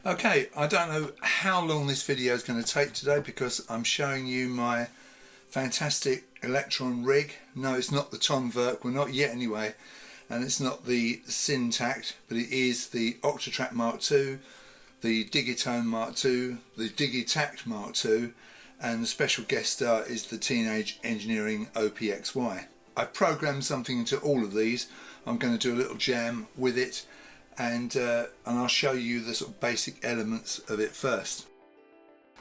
Okay, I don't know how long this video is going to take today because I'm showing you my fantastic Elektron rig. No, it's not the Tom Verk, well not yet anyway, and it's not the Digitakt, but it is the Octatrack Mk.II, the Digitone II, the Digitakt II, and the special guest star is the Teenage Engineering OPXY. I've programmed something into all of these. I'm going to do a little jam with it, and I'll show you the sort of basic elements of it first.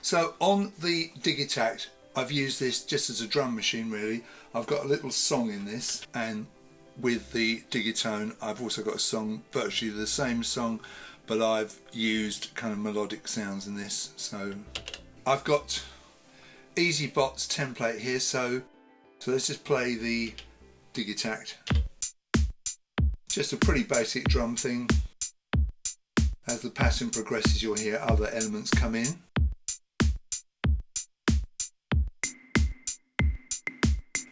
So on the Digitakt, I've used this just as a drum machine really. I've got a little song in this, and with the Digitone I've also got a song, virtually the same song, but I've used kind of melodic sounds in this. So I've got EZBOT'S Template here, so let's just play the Digitakt. Just a pretty basic drum thing. As the pattern progresses you'll hear other elements come in.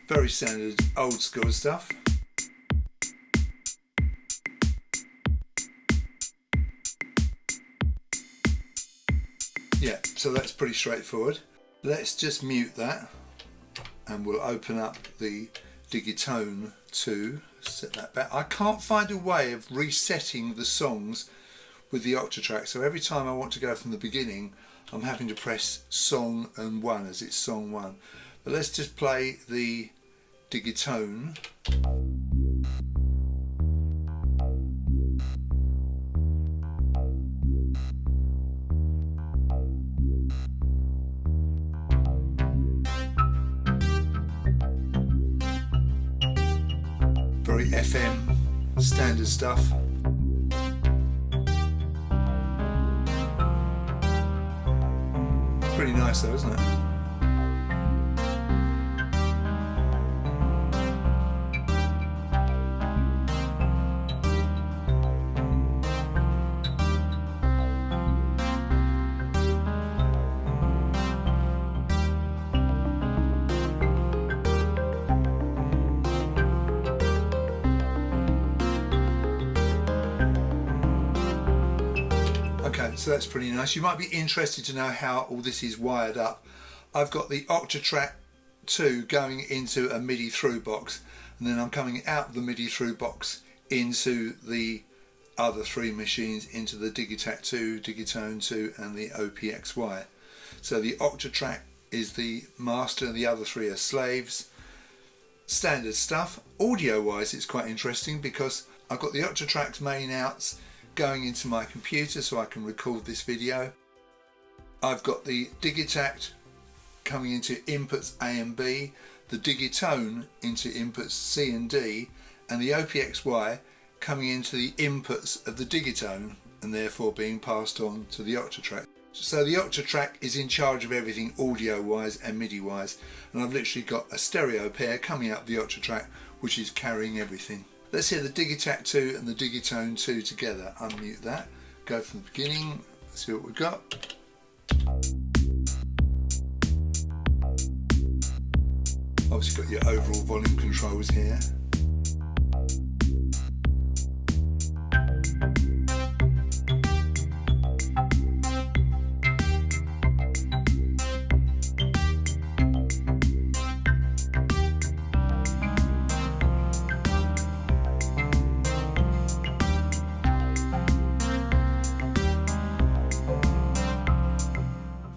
Very standard old school stuff. Yeah, so that's pretty straightforward. Let's just mute that and we'll open up the Digitone II, set that back. I can't find a way of resetting the songs with the Octatrack, so every time I want to go from the beginning I'm having to press song and 1 as it's song 1. But let's just play the Digitone. Very FM standard stuff. Pretty nice though, isn't it? Okay, so that's pretty nice. You might be interested to know how all this is wired up. I've got the Octatrack II going into a Midi through box, and then I'm coming out of the Midi through box into the other three machines, into the Digitakt II, Digitone II and the OPXY. So the Octatrack is the master and the other three are slaves. Standard stuff. Audio wise it's quite interesting because I've got the Octatrack's main outs going into my computer so I can record this video. I've got the Digitakt coming into inputs A and B, the Digitone into inputs C and D, and the OPXY coming into the inputs of the Digitone and therefore being passed on to the Octatrack. So the Octatrack is in charge of everything audio wise and MIDI wise, and I've literally got a stereo pair coming out of the Octatrack which is carrying everything. Let's hear the Digitakt II and the Digitone II together. Unmute that, go from the beginning, see what we've got. Obviously got your overall volume controls here.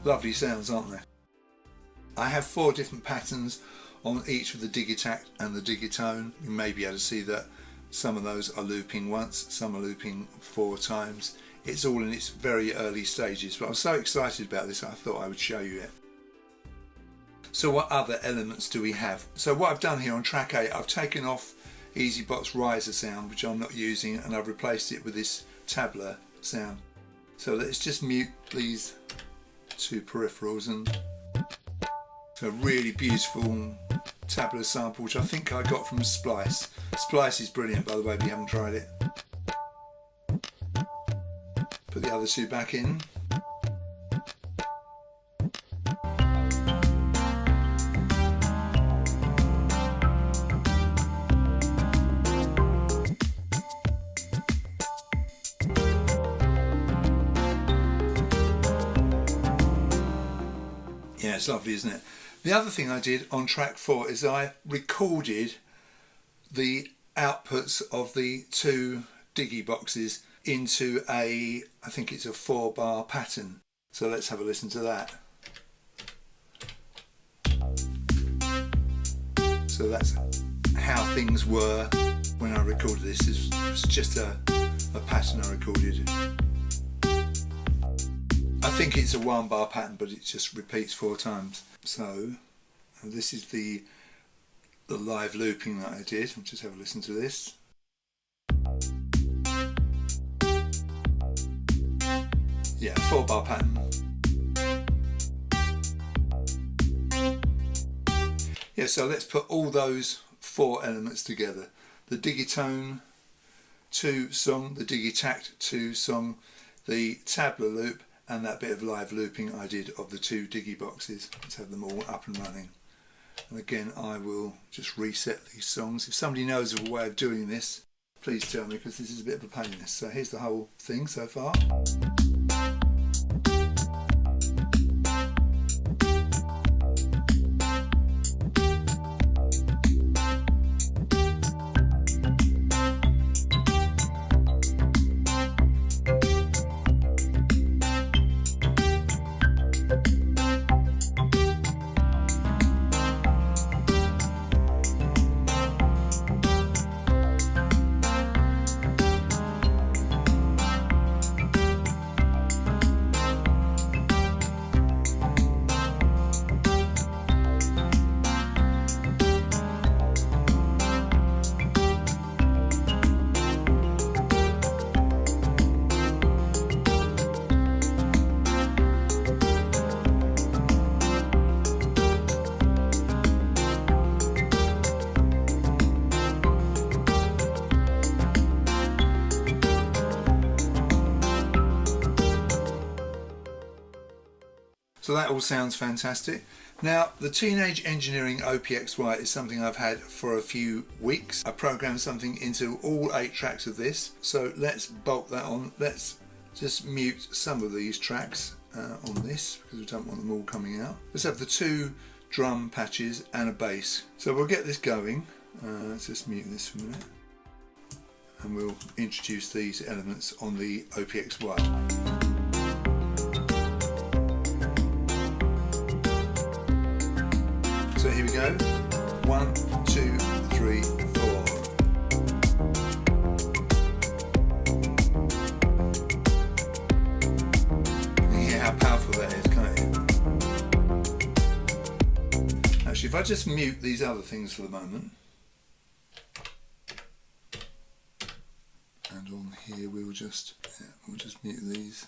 Lovely sounds, aren't they? I have 4 different patterns on each of the Digitakt and the Digitone. You may be able to see that some of those are looping once, some are looping 4 times. It's all in its very early stages, but I'm so excited about this I thought I would show you it. So what other elements do we have? So what I've done here on track 8, I've taken off EZBOT'S riser sound, which I'm not using, and I've replaced it with this Tabla sound. So let's just mute these 2 peripherals, and so a really beautiful Tabla sample which I think I got from Splice. Splice is brilliant by the way if you haven't tried it. Put the other 2 back in. Yeah, it's lovely, isn't it? The other thing I did on track 4 is I recorded the outputs of the two Digi boxes into I think it's a 4-bar pattern. So let's have a listen to that. So that's how things were when I recorded this. It was just a pattern I recorded. I think it's a 1-bar pattern, but it just repeats 4 times. So this is the live looping that I did. I'll just have a listen to this. Yeah, 4-bar pattern. Yeah, so let's put all those 4 elements together. The Digitone II song, the Digitakt II song, the Tabla loop, and that bit of live looping I did of the 2 Digi boxes. Let's have them all up and running. And again, I will just reset these songs. If somebody knows of a way of doing this, please tell me, because this is a bit of a pain in this. So here's the whole thing so far. So that all sounds fantastic. Now, the Teenage Engineering OPXY is something I've had for a few weeks. I programmed something into all 8 tracks of this. So let's bolt that on. Let's just mute some of these tracks on this, because we don't want them all coming out. Let's have the 2 drum patches and a bass. So we'll get this going. Let's just mute this for a minute. And we'll introduce these elements on the OPXY. So here we go. 1, 2, 3, 4. You can hear how powerful that is, can't you? Actually, if I just mute these other things for the moment, and on here we'll just mute these.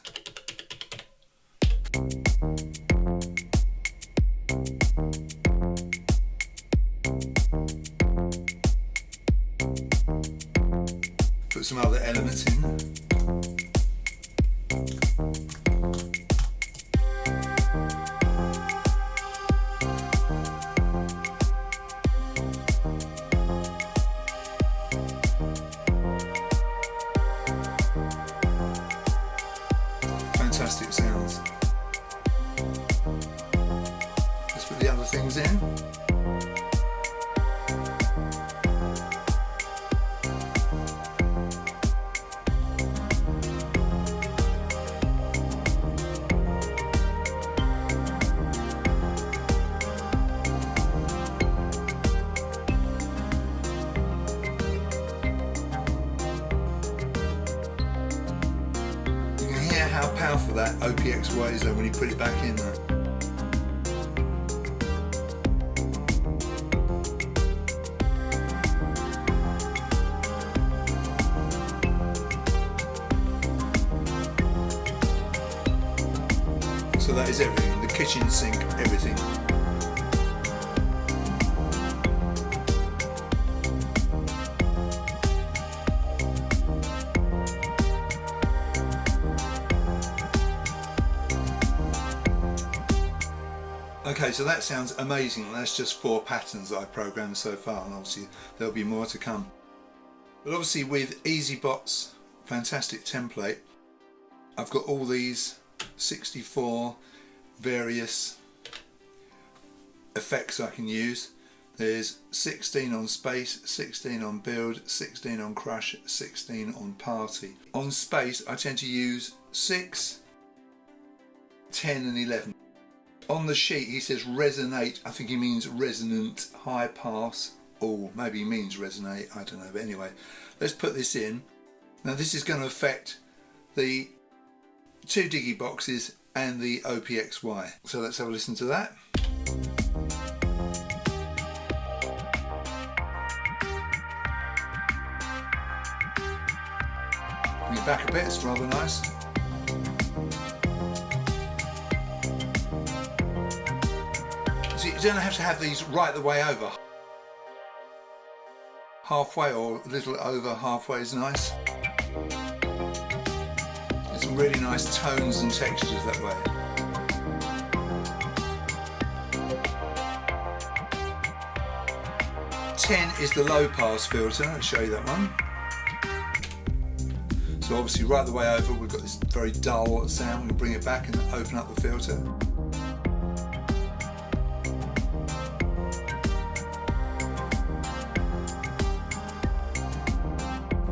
Put some other elements in. Fantastic sounds. Let's put the other things in. How powerful that OPXY is though when you put it back in there. So that is everything, the kitchen sink, everything. Okay, so that sounds amazing. That's just 4 patterns that I've programmed so far, and obviously there'll be more to come. But obviously with EZBOT'S fantastic template, I've got all these 64 various effects I can use. There's 16 on space, 16 on build, 16 on crush, 16 on party. On space I tend to use 6, 10 and 11. On the sheet he says resonate, I think he means resonant high pass, or maybe he means resonate, I don't know, but anyway, let's put this in. Now this is going to affect the 2 Digi boxes and the OPXY. So let's have a listen to that. Bring it back a bit, it's rather nice. So you don't have to have these right the way over. Halfway or a little over halfway is nice. There's some really nice tones and textures that way. Ten is the low pass filter, I'll show you that one. So obviously right the way over we've got this very dull sound. We can bring it back and open up the filter.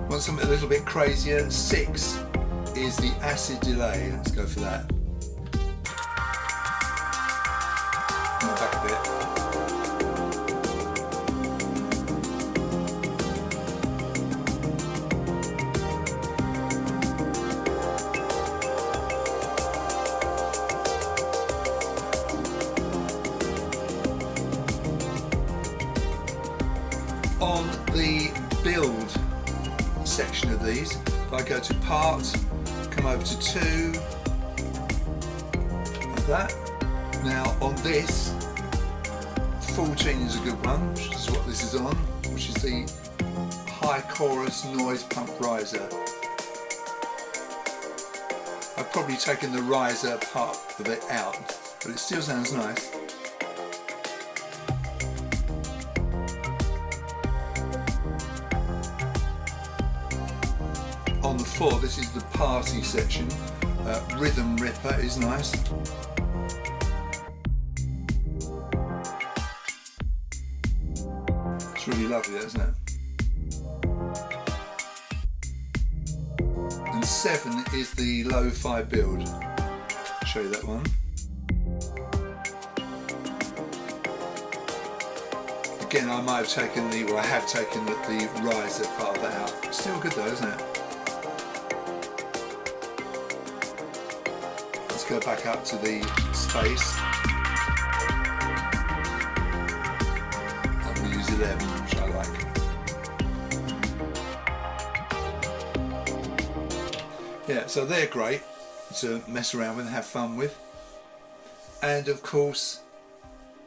Want something a little bit crazier? 6 is the acid delay. Let's go for that. Bring it back a bit. On the build section of these, if I go to part, come over to 2, like that. Now on this, 14 is a good one, which is what this is on, which is the high chorus noise pump riser. I've probably taken the riser part of it out, but it still sounds nice. On the 4, this is the party section. Rhythm Ripper is nice. It's really lovely, isn't it? And 7 is the lo-fi build. I'll show you that one. Again, I might have taken the, well I have taken the riser part of that out. Still good though, isn't it? Let's go back up to the space. And we'll use 11, which I like. Yeah, so they're great to mess around with and have fun with. And of course,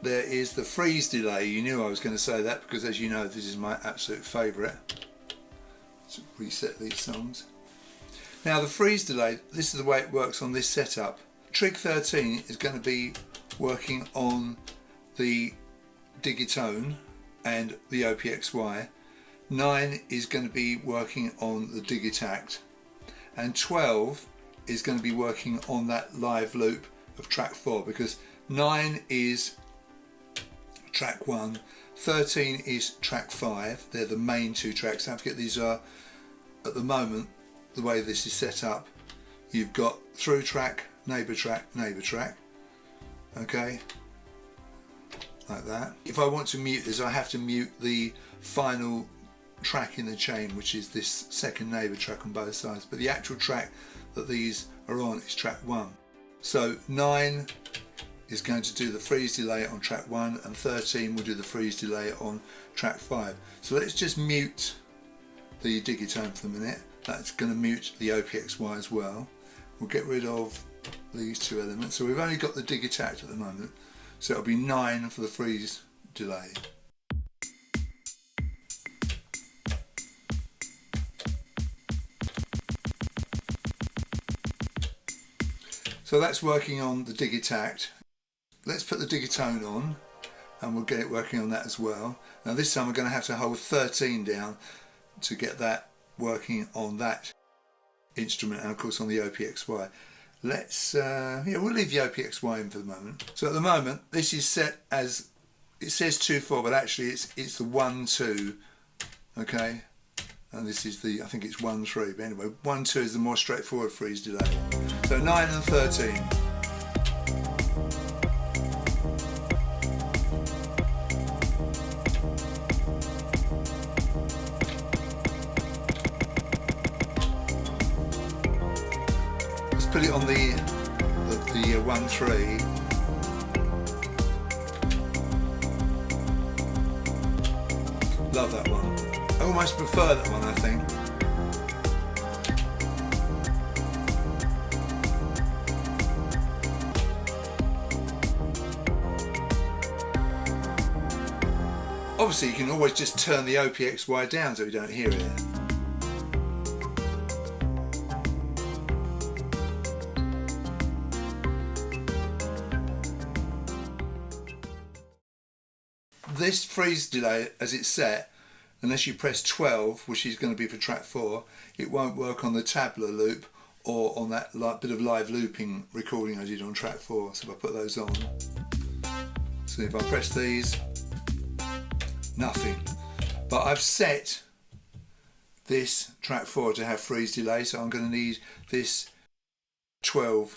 there is the freeze delay. You knew I was going to say that because, as you know, this is my absolute favourite. Let's reset these songs. Now the freeze delay, this is the way it works on this setup. Trig 13 is going to be working on the Digitone and the OPXY. 9 is going to be working on the Digitakt, and 12 is going to be working on that live loop of track 4, because 9 is track 1, 13 is track 5. They're the main 2 tracks. Don't forget these are, at the moment, the way this is set up, you've got through track, neighbour track, okay, like that. If I want to mute this, I have to mute the final track in the chain, which is this second neighbour track on both sides, but the actual track that these are on is track 1. So 9 is going to do the freeze delay on track 1, and 13 will do the freeze delay on track 5. So let's just mute the Digitone for a minute. That's going to mute the OPXY as well. We'll get rid of these 2 elements. So we've only got the Digitakt at the moment, so it'll be 9 for the freeze delay. So that's working on the Digitakt. Let's put the Digitone on and we'll get it working on that as well. Now this time we're going to have to hold 13 down to get that working on that instrument, and of course on the OPXY. Let's, we'll leave the OPXY in for the moment. So at the moment this is set as it says 2/4, but actually it's the 1/2, okay, and this is the, I think it's 1/3, but anyway 1/2 is the more straightforward freeze delay. So 9 and 13. Let's put it on the 1/3. Love that one. I almost prefer that one, I think. Obviously you can always just turn the OPXY down so you don't hear it. This freeze delay, as it's set, unless you press 12, which is going to be for track 4, it won't work on the Tabla loop or on that bit of live looping recording I did on track 4. So if I put those on, so if I press these, nothing. But I've set this track 4 to have freeze delay, so I'm going to need this 12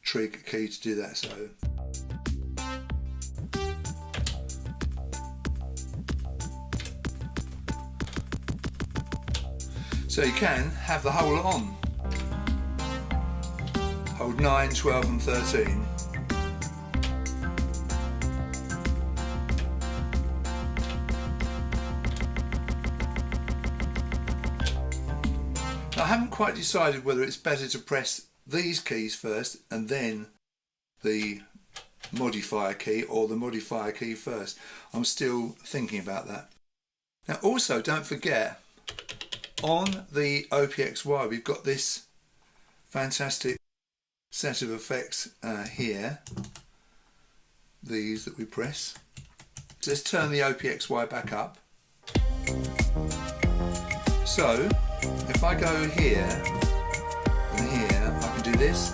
trig key to do that. So you can have the whole on. Hold 9, 12 and 13. Now, I haven't quite decided whether it's better to press these keys first and then the modifier key, or the modifier key first. I'm still thinking about that. Now also, don't forget, on the OPXY we've got this fantastic set of effects here, these that we press. So let's turn the OPXY back up. So if I go here and here, I can do this.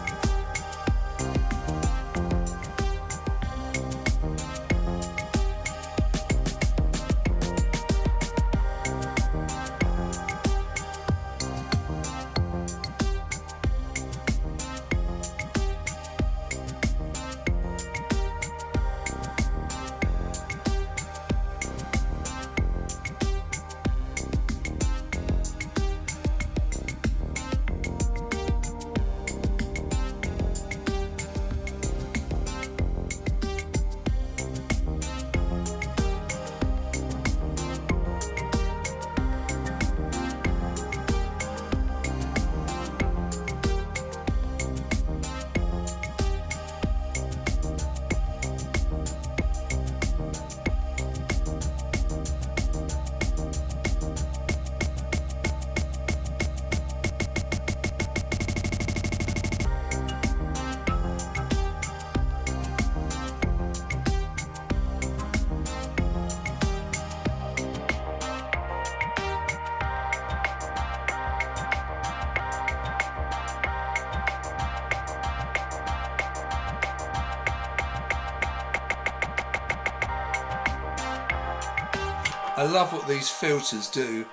I love what these filters do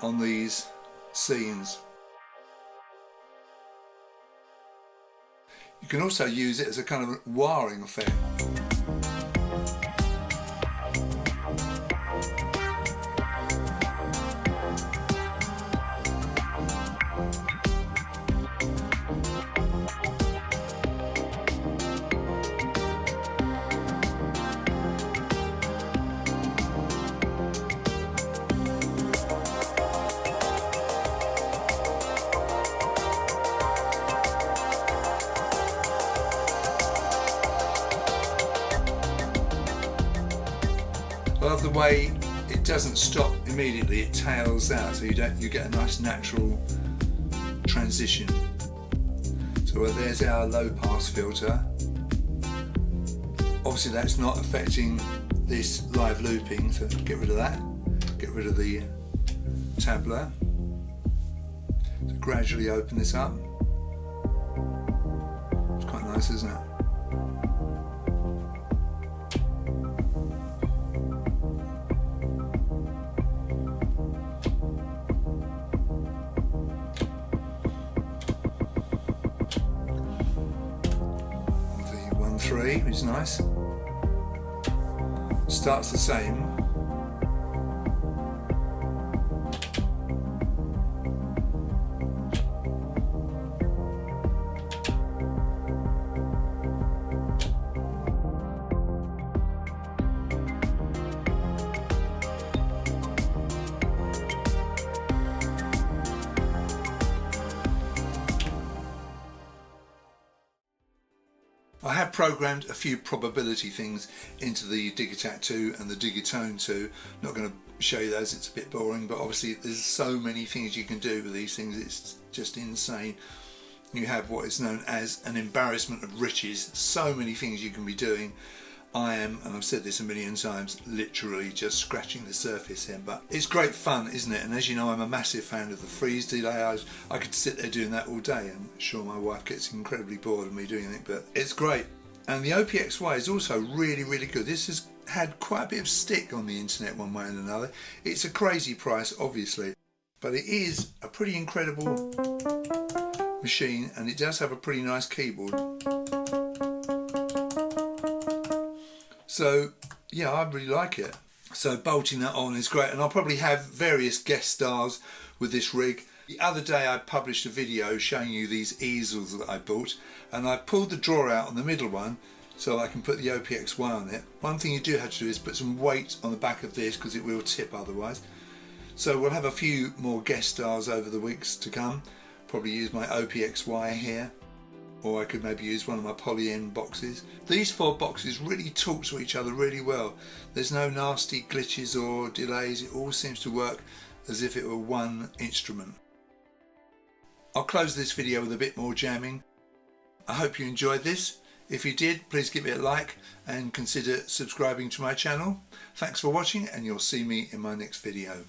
on these scenes. You can also use it as a kind of wiring effect. I love the way it doesn't stop immediately, it tails out, so you get a nice natural transition. So there's our low pass filter. Obviously that's not affecting this live looping, so get rid of that. Get rid of the Tabla. So gradually open this up. It's quite nice, isn't it? 3, which is nice. Starts the same. I have programmed a few probability things into the Digitakt II and the Digitone II. I'm not going to show you those, it's a bit boring, but obviously there's so many things you can do with these things, it's just insane. You have what is known as an embarrassment of riches, so many things you can be doing. I am, and I've said this a million times, literally just scratching the surface here, but it's great fun, isn't it? And as you know, I'm a massive fan of the freeze delay. I could sit there doing that all day. I'm sure my wife gets incredibly bored of me doing it, but it's great. And the OPXY is also really, really good. This has had quite a bit of stick on the internet one way and another. It's a crazy price, obviously, but it is a pretty incredible machine, and it does have a pretty nice keyboard. So yeah, I really like it. So bolting that on is great, and I'll probably have various guest stars with this rig. The other day I published a video showing you these easels that I bought, and I pulled the drawer out on the middle one so I can put the OPXY on it. One thing you do have to do is put some weight on the back of this because it will tip otherwise. So we'll have a few more guest stars over the weeks to come. Probably use my OPXY here, or I could maybe use one of my poly-N boxes. These 4 boxes really talk to each other really well. There's no nasty glitches or delays. It all seems to work as if it were one instrument. I'll close this video with a bit more jamming. I hope you enjoyed this. If you did, please give it a like and consider subscribing to my channel. Thanks for watching, and you'll see me in my next video.